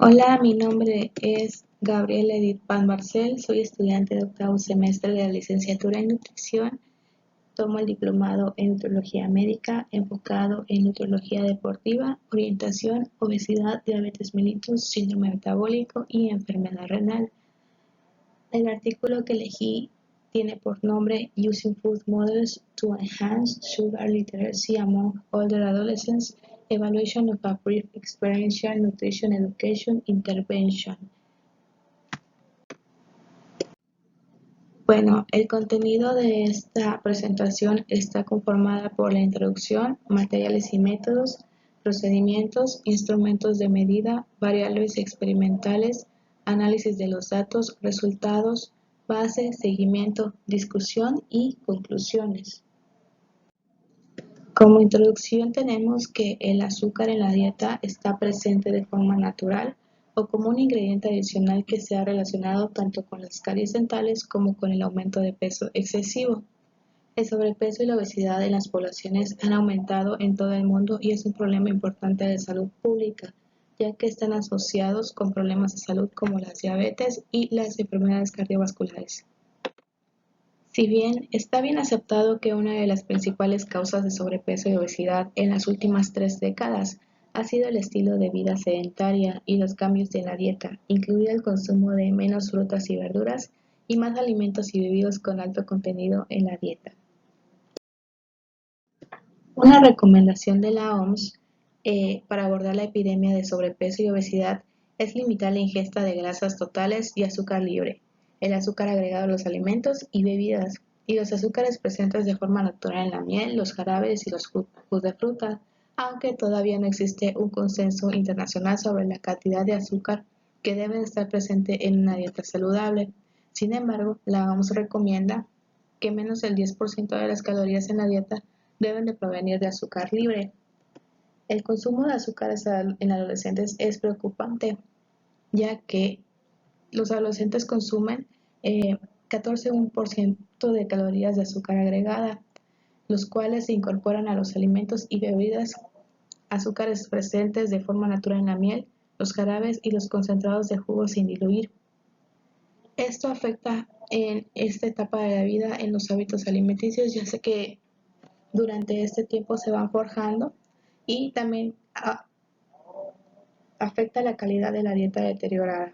Hola, mi nombre es Gabriela Edith Pan Marcel, soy estudiante de octavo semestre de la licenciatura en nutrición. Tomo el diplomado en nutrología médica enfocado en nutrología deportiva, orientación, obesidad, diabetes mellitus, síndrome metabólico y enfermedad renal. El artículo que elegí tiene por nombre Using Food Models to Enhance Sugar Literacy Among Older Adolescents, Evaluation of a Brief Experiential Nutrition Education Intervention. Bueno, el contenido de esta presentación está conformada por la introducción, materiales y métodos, procedimientos, instrumentos de medida, variables experimentales, análisis de los datos, resultados, base, seguimiento, discusión y conclusiones. Como introducción tenemos que el azúcar en la dieta está presente de forma natural o como un ingrediente adicional que se ha relacionado tanto con las caries dentales como con el aumento de peso excesivo. El sobrepeso y la obesidad en las poblaciones han aumentado en todo el mundo y es un problema importante de salud pública, ya que están asociados con problemas de salud como las diabetes y las enfermedades cardiovasculares. Si bien está bien aceptado que una de las principales causas de sobrepeso y obesidad en las últimas 3 décadas ha sido el estilo de vida sedentaria y los cambios de la dieta, incluido el consumo de menos frutas y verduras y más alimentos y bebidos con alto contenido en la dieta. Una recomendación de la OMS para abordar la epidemia de sobrepeso y obesidad es limitar la ingesta de grasas totales y azúcar libre, el azúcar agregado a los alimentos y bebidas, y los azúcares presentes de forma natural en la miel, los jarabes y los jugos de fruta, aunque todavía no existe un consenso internacional sobre la cantidad de azúcar que debe estar presente en una dieta saludable. Sin embargo, la OMS recomienda que menos del 10% de las calorías en la dieta deben de provenir de azúcar libre. El consumo de azúcares en adolescentes es preocupante, ya que los adolescentes consumen 14% de calorías de azúcar agregada, los cuales se incorporan a los alimentos y bebidas, azúcares presentes de forma natural en la miel, los jarabes y los concentrados de jugos sin diluir. Esto afecta en esta etapa de la vida en los hábitos alimenticios, ya sé que durante este tiempo se van forjando y también afecta la calidad de la dieta deteriorada.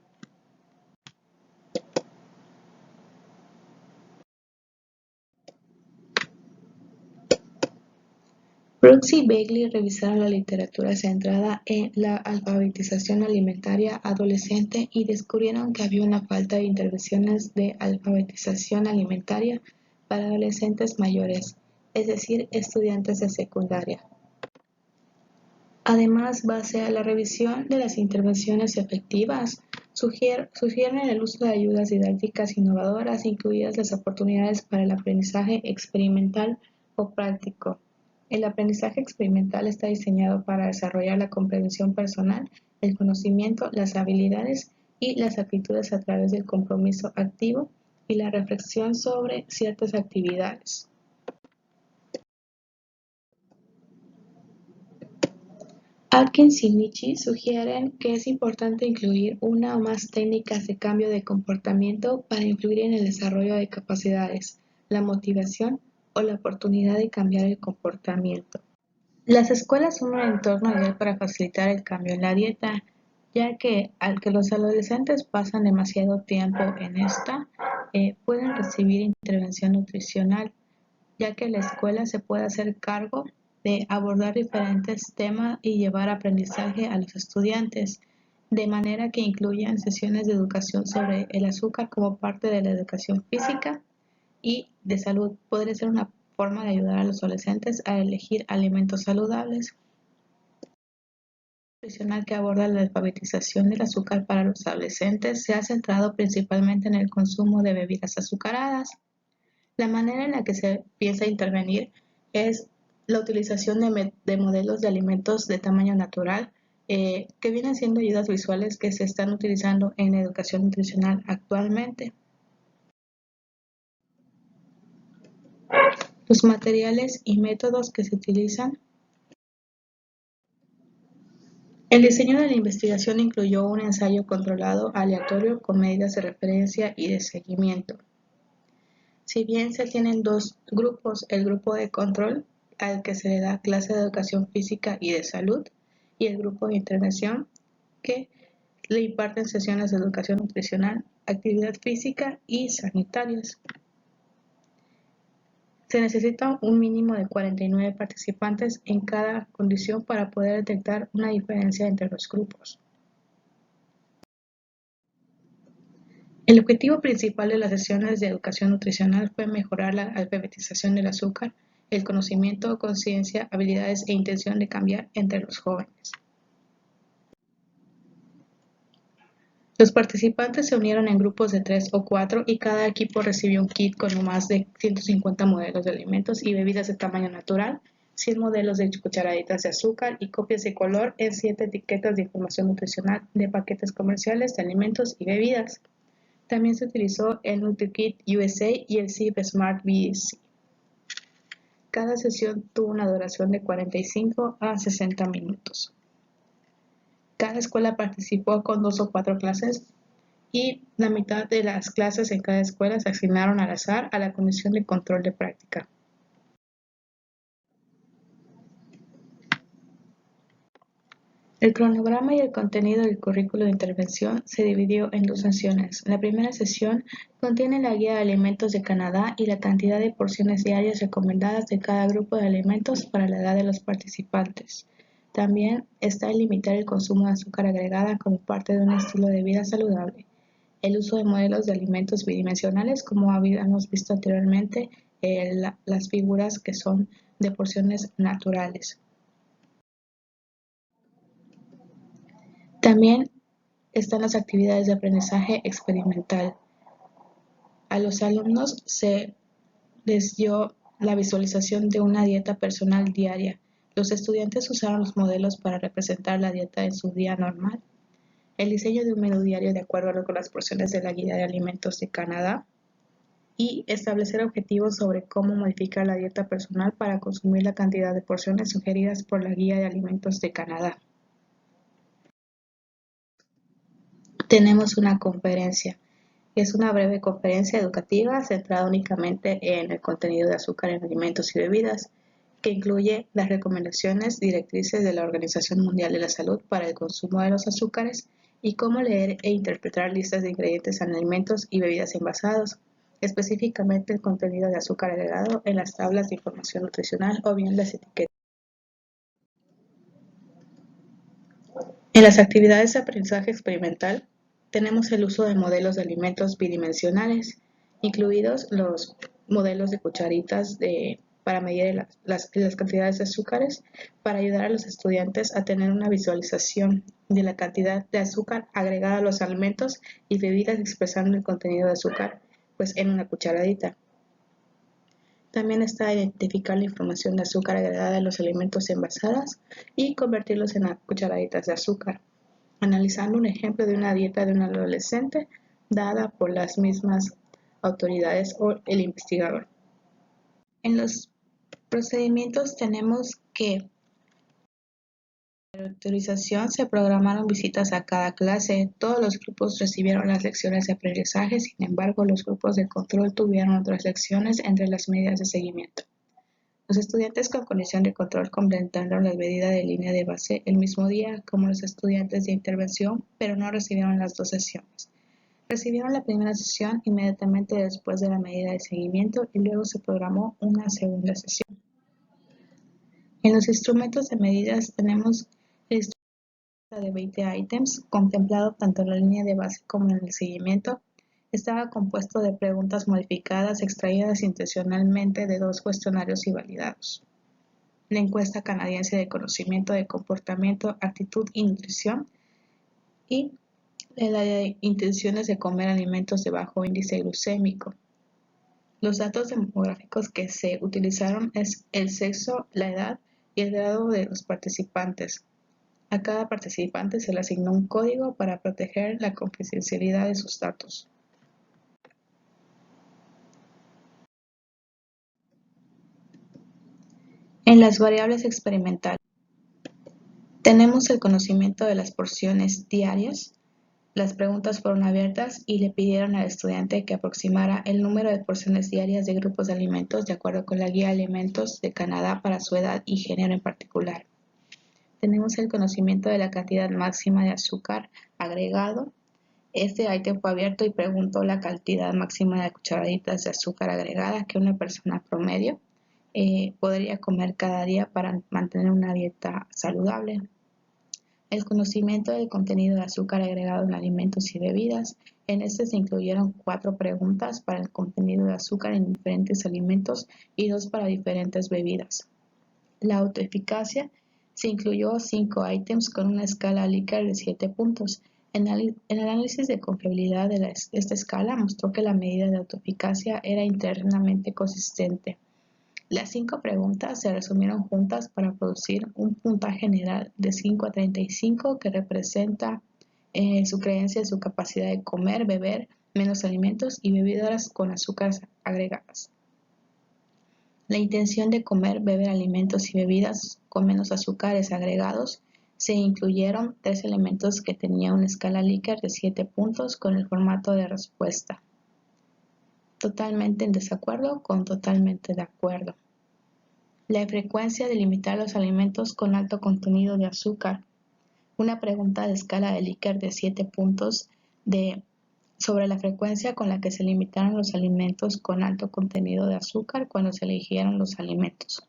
Brooks y Bagley revisaron la literatura centrada en la alfabetización alimentaria adolescente y descubrieron que había una falta de intervenciones de alfabetización alimentaria para adolescentes mayores, es decir, estudiantes de secundaria. Además, base a la revisión de las intervenciones efectivas, sugieren el uso de ayudas didácticas innovadoras, incluidas las oportunidades para el aprendizaje experimental o práctico. El aprendizaje experimental está diseñado para desarrollar la comprensión personal, el conocimiento, las habilidades y las aptitudes a través del compromiso activo y la reflexión sobre ciertas actividades. Atkins y Nichi sugieren que es importante incluir una o más técnicas de cambio de comportamiento para influir en el desarrollo de capacidades, la motivación o la oportunidad de cambiar el comportamiento. Las escuelas son un entorno ideal para facilitar el cambio en la dieta, ya que al que los adolescentes pasan demasiado tiempo en esta, pueden recibir intervención nutricional, ya que la escuela se puede hacer cargo de abordar diferentes temas y llevar aprendizaje a los estudiantes, de manera que incluyan sesiones de educación sobre el azúcar como parte de la educación física y de salud. Podría ser una forma de ayudar a los adolescentes a elegir alimentos saludables. El nutricional que aborda la alfabetización del azúcar para los adolescentes se ha centrado principalmente en el consumo de bebidas azucaradas. La manera en la que se piensa intervenir es la utilización de modelos de alimentos de tamaño natural, que vienen siendo ayudas visuales que se están utilizando en educación nutricional actualmente. Los materiales y métodos que se utilizan. El diseño de la investigación incluyó un ensayo controlado aleatorio con medidas de referencia y de seguimiento. Si bien se tienen dos grupos, el grupo de control, al que se le da clase de educación física y de salud, y el grupo de intervención, que le imparten sesiones de educación nutricional, actividad física y sanitarias. Se necesita un mínimo de 49 participantes en cada condición para poder detectar una diferencia entre los grupos. El objetivo principal de las sesiones de educación nutricional fue mejorar la alfabetización del azúcar, el conocimiento, conciencia, habilidades e intención de cambiar entre los jóvenes. Los participantes se unieron en grupos de 3 o 4 y cada equipo recibió un kit con no más de 150 modelos de alimentos y bebidas de tamaño natural, 100 modelos de cucharaditas de azúcar y copias de color en 7 etiquetas de información nutricional de paquetes comerciales de alimentos y bebidas. También se utilizó el NutriKit USA y el SIP Smart BC. Cada sesión tuvo una duración de 45 a 60 minutos. Cada escuela participó con 2 o 4 clases y la mitad de las clases en cada escuela se asignaron al azar a la Comisión de Control de Práctica. El cronograma y el contenido del currículo de intervención se dividió en 2 sesiones. La primera sesión contiene la guía de alimentos de Canadá y la cantidad de porciones diarias recomendadas de cada grupo de alimentos para la edad de los participantes. También está el limitar el consumo de azúcar agregada como parte de un estilo de vida saludable. El uso de modelos de alimentos bidimensionales, como habíamos visto anteriormente, las figuras que son de porciones naturales. También están las actividades de aprendizaje experimental. A los alumnos se les dio la visualización de una dieta personal diaria. Los estudiantes usaron los modelos para representar la dieta en su día normal. El diseño de un menú diario de acuerdo con las porciones de la Guía de Alimentos de Canadá y establecer objetivos sobre cómo modificar la dieta personal para consumir la cantidad de porciones sugeridas por la Guía de Alimentos de Canadá. Tenemos una conferencia. Es una breve conferencia educativa centrada únicamente en el contenido de azúcar en alimentos y bebidas, que incluye las recomendaciones directrices de la Organización Mundial de la Salud para el consumo de los azúcares y cómo leer e interpretar listas de ingredientes en alimentos y bebidas envasados, específicamente el contenido de azúcar agregado en las tablas de información nutricional o bien las etiquetas. En las actividades de aprendizaje experimental, tenemos el uso de modelos de alimentos bidimensionales, incluidos los modelos de cucharitas para medir las cantidades de azúcares, para ayudar a los estudiantes a tener una visualización de la cantidad de azúcar agregada a los alimentos y bebidas expresando el contenido de azúcar pues, en una cucharadita. También está identificar la información de azúcar agregada en los alimentos envasados y convertirlos en cucharaditas de azúcar, analizando un ejemplo de una dieta de un adolescente dada por las mismas autoridades o el investigador. En los procedimientos tenemos que autorización se programaron visitas a cada clase, todos los grupos recibieron las lecciones de aprendizaje, sin embargo los grupos de control tuvieron otras lecciones entre las medidas de seguimiento. Los estudiantes con condición de control completaron la medida de línea de base el mismo día como los estudiantes de intervención, pero no recibieron las 2 sesiones. Recibieron la primera sesión inmediatamente después de la medida de seguimiento y luego se programó una segunda sesión. En los instrumentos de medidas tenemos el instrumento de 20 ítems, contemplado tanto en la línea de base como en el seguimiento. Estaba compuesto de preguntas modificadas extraídas intencionalmente de 2 cuestionarios y validados. La encuesta canadiense de conocimiento de comportamiento, actitud y nutrición y la de intenciones de comer alimentos de bajo índice glucémico. Los datos demográficos que se utilizaron es el sexo, la edad y el grado de los participantes. A cada participante se le asignó un código para proteger la confidencialidad de sus datos. En las variables experimentales, Tenemos el conocimiento de las porciones diarias. Las preguntas fueron abiertas y le pidieron al estudiante que aproximara el número de porciones diarias de grupos de alimentos de acuerdo con la Guía de Alimentos de Canadá para su edad y género en particular. Tenemos el conocimiento de la cantidad máxima de azúcar agregado. Este ítem fue abierto y preguntó la cantidad máxima de cucharaditas de azúcar agregada que una persona promedio podría comer cada día para mantener una dieta saludable. El conocimiento del contenido de azúcar agregado en alimentos y bebidas. En este se incluyeron 4 preguntas para el contenido de azúcar en diferentes alimentos y 2 para diferentes bebidas. La autoeficacia se incluyó 5 ítems con una escala Likert de 7 puntos. El análisis de confiabilidad de esta escala mostró que la medida de autoeficacia era internamente consistente. Las 5 preguntas se resumieron juntas para producir un puntaje general de 5 a 35 que representa su creencia en su capacidad de comer, beber menos alimentos y bebidas con azúcares agregadas. La intención de comer, beber alimentos y bebidas con menos azúcares agregados. Se incluyeron 3 elementos que tenían una escala Likert de 7 puntos con el formato de respuesta. Totalmente en desacuerdo con totalmente de acuerdo. La frecuencia de limitar los alimentos con alto contenido de azúcar. Una pregunta de escala de Likert de 7 puntos sobre la frecuencia con la que se limitaron los alimentos con alto contenido de azúcar cuando se eligieron los alimentos.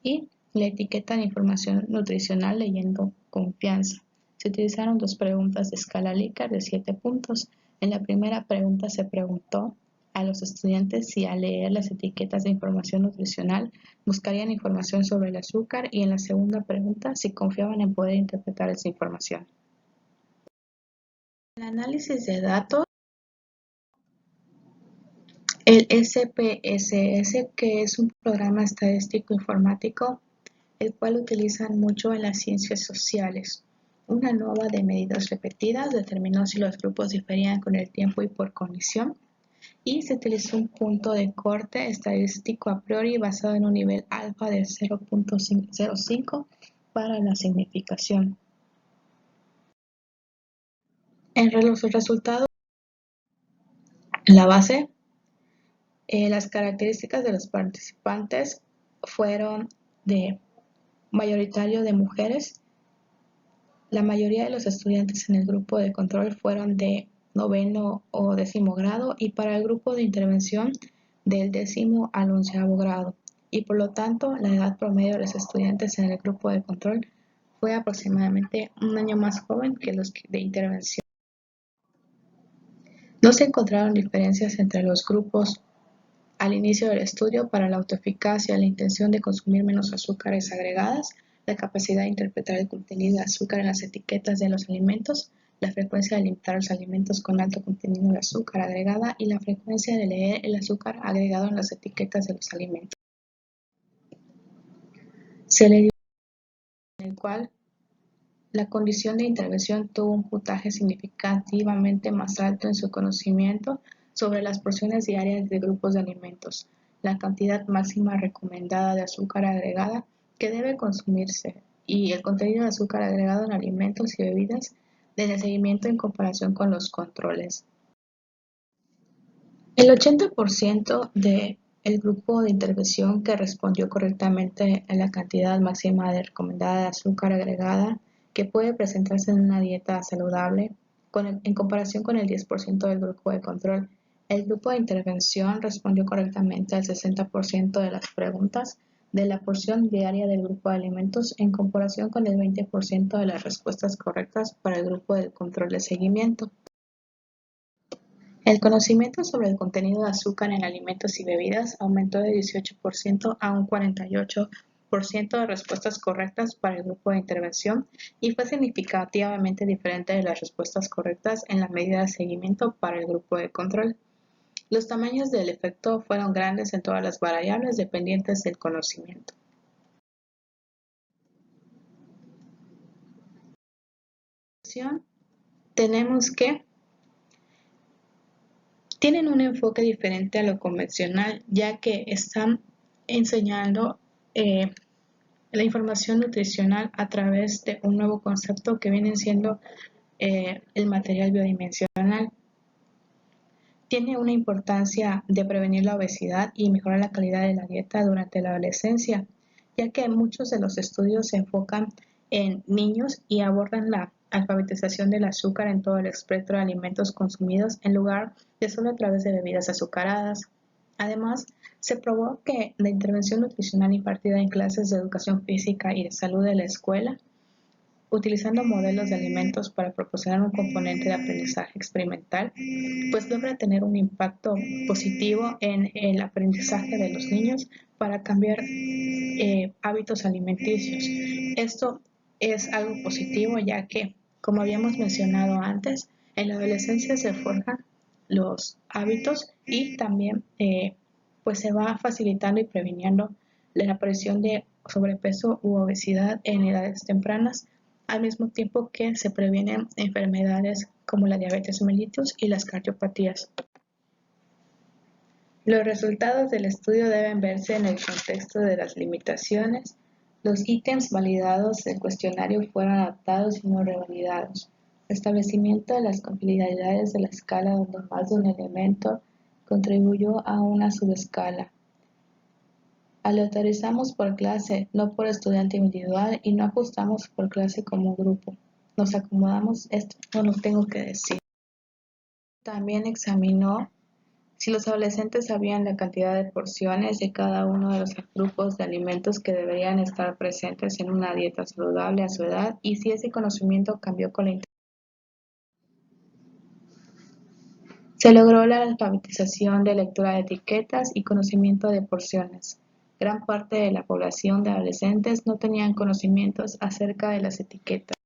Y la etiqueta de información nutricional leyendo confianza. Se utilizaron 2 preguntas de escala Likert de 7 puntos. En la primera pregunta se preguntó a los estudiantes si al leer las etiquetas de información nutricional buscarían información sobre el azúcar y en la segunda pregunta si confiaban en poder interpretar esa información. El análisis de datos. El SPSS, que es un programa estadístico informático, el cual utilizan mucho en las ciencias sociales. Una nova de medidas repetidas determinó si los grupos diferían con el tiempo y por cognición, y se utilizó un punto de corte estadístico a priori basado en un nivel alfa de 0.05 para la significación. En los resultados, la base, las características de los participantes fueron de mayoritario de mujeres. La mayoría de los estudiantes en el grupo de control fueron de 9º o 10º grado y para el grupo de intervención del 10º al 11º grado, y por lo tanto la edad promedio de los estudiantes en el grupo de control fue aproximadamente un año más joven que los de intervención. No se encontraron diferencias entre los grupos al inicio del estudio para la autoeficacia, la intención de consumir menos azúcares agregadas, la capacidad de interpretar el contenido de azúcar en las etiquetas de los alimentos, la frecuencia de limitar los alimentos con alto contenido de azúcar agregada y la frecuencia de leer el azúcar agregado en las etiquetas de los alimentos. Se le dio en el cual la condición de intervención tuvo un puntaje significativamente más alto en su conocimiento sobre las porciones diarias de grupos de alimentos, la cantidad máxima recomendada de azúcar agregada que debe consumirse y el contenido de azúcar agregado en alimentos y bebidas del seguimiento en comparación con los controles. El 80% del grupo de intervención que respondió correctamente a la cantidad máxima recomendada de azúcar agregada que puede presentarse en una dieta saludable en comparación con el 10% del grupo de control. El grupo de intervención respondió correctamente al 60% de las preguntas de la porción diaria del grupo de alimentos en comparación con el 20% de las respuestas correctas para el grupo de control de seguimiento. El conocimiento sobre el contenido de azúcar en alimentos y bebidas aumentó de 18% a un 48% de respuestas correctas para el grupo de intervención y fue significativamente diferente de las respuestas correctas en la medida de seguimiento para el grupo de control. Los tamaños del efecto fueron grandes en todas las variables dependientes del conocimiento. Tenemos que tienen un enfoque diferente a lo convencional, ya que están enseñando la información nutricional a través de un nuevo concepto que viene siendo el material biodimensional. Tiene una importancia de prevenir la obesidad y mejorar la calidad de la dieta durante la adolescencia, ya que muchos de los estudios se enfocan en niños y abordan la alfabetización del azúcar en todo el espectro de alimentos consumidos en lugar de solo a través de bebidas azucaradas. Además, se probó que la intervención nutricional impartida en clases de educación física y de salud de la escuela, utilizando modelos de alimentos para proporcionar un componente de aprendizaje experimental, pues logra tener un impacto positivo en el aprendizaje de los niños para cambiar hábitos alimenticios. Esto es algo positivo ya que, como habíamos mencionado antes, en la adolescencia se forjan los hábitos y también pues se va facilitando y previniendo la aparición de sobrepeso u obesidad en edades tempranas, al mismo tiempo que se previenen enfermedades como la diabetes mellitus y las cardiopatías. Los resultados del estudio deben verse en el contexto de las limitaciones. Los ítems validados del cuestionario fueron adaptados y no revalidados. Establecimiento de las complejidades de la escala donde más de un elemento contribuyó a una subescala. Aleatorizamos por clase, no por estudiante individual, y no ajustamos por clase como grupo. Nos acomodamos, esto no lo tengo que decir. También examinó si los adolescentes sabían la cantidad de porciones de cada uno de los grupos de alimentos que deberían estar presentes en una dieta saludable a su edad y si ese conocimiento cambió con la interacción. Se logró la alfabetización de lectura de etiquetas y conocimiento de porciones. Gran parte de la población de adolescentes no tenían conocimientos acerca de las etiquetas.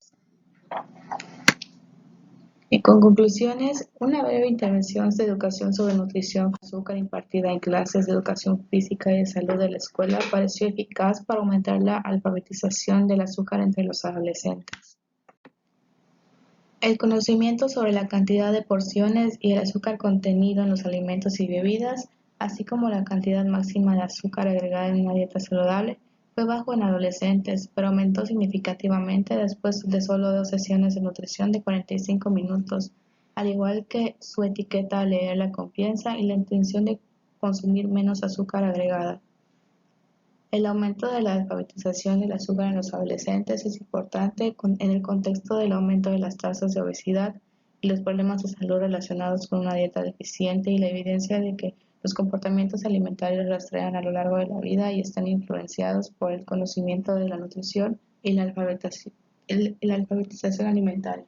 Y con conclusiones, una breve intervención de educación sobre nutrición con azúcar impartida en clases de educación física y de salud de la escuela pareció eficaz para aumentar la alfabetización del azúcar entre los adolescentes. El conocimiento sobre la cantidad de porciones y el azúcar contenido en los alimentos y bebidas, así como la cantidad máxima de azúcar agregada en una dieta saludable, fue bajo en adolescentes, pero aumentó significativamente después de solo 2 sesiones de nutrición de 45 minutos, al igual que su etiqueta al leer la confianza y la intención de consumir menos azúcar agregada. El aumento de la alfabetización del azúcar en los adolescentes es importante en el contexto del aumento de las tasas de obesidad y los problemas de salud relacionados con una dieta deficiente y la evidencia de que los comportamientos alimentarios rastrean a lo largo de la vida y están influenciados por el conocimiento de la nutrición y la alfabetización alimentaria.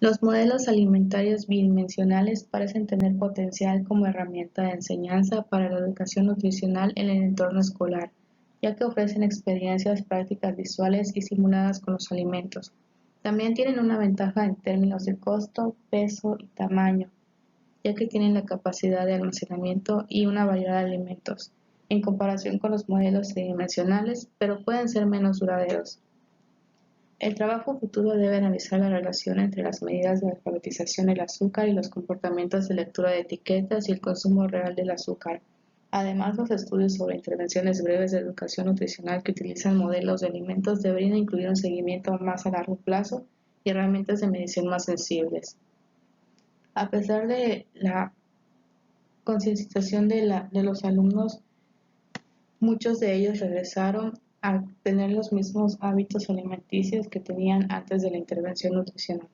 Los modelos alimentarios bidimensionales parecen tener potencial como herramienta de enseñanza para la educación nutricional en el entorno escolar, ya que ofrecen experiencias prácticas visuales y simuladas con los alimentos. También tienen una ventaja en términos de costo, peso y tamaño, ya que tienen la capacidad de almacenamiento y una variedad de alimentos, en comparación con los modelos tridimensionales, pero pueden ser menos duraderos. El trabajo futuro debe analizar la relación entre las medidas de alfabetización del azúcar y los comportamientos de lectura de etiquetas y el consumo real del azúcar. Además, los estudios sobre intervenciones breves de educación nutricional que utilizan modelos de alimentos deberían incluir un seguimiento más a largo plazo y herramientas de medición más sensibles. A pesar de la concientización de los alumnos, muchos de ellos regresaron a tener los mismos hábitos alimenticios que tenían antes de la intervención nutricional.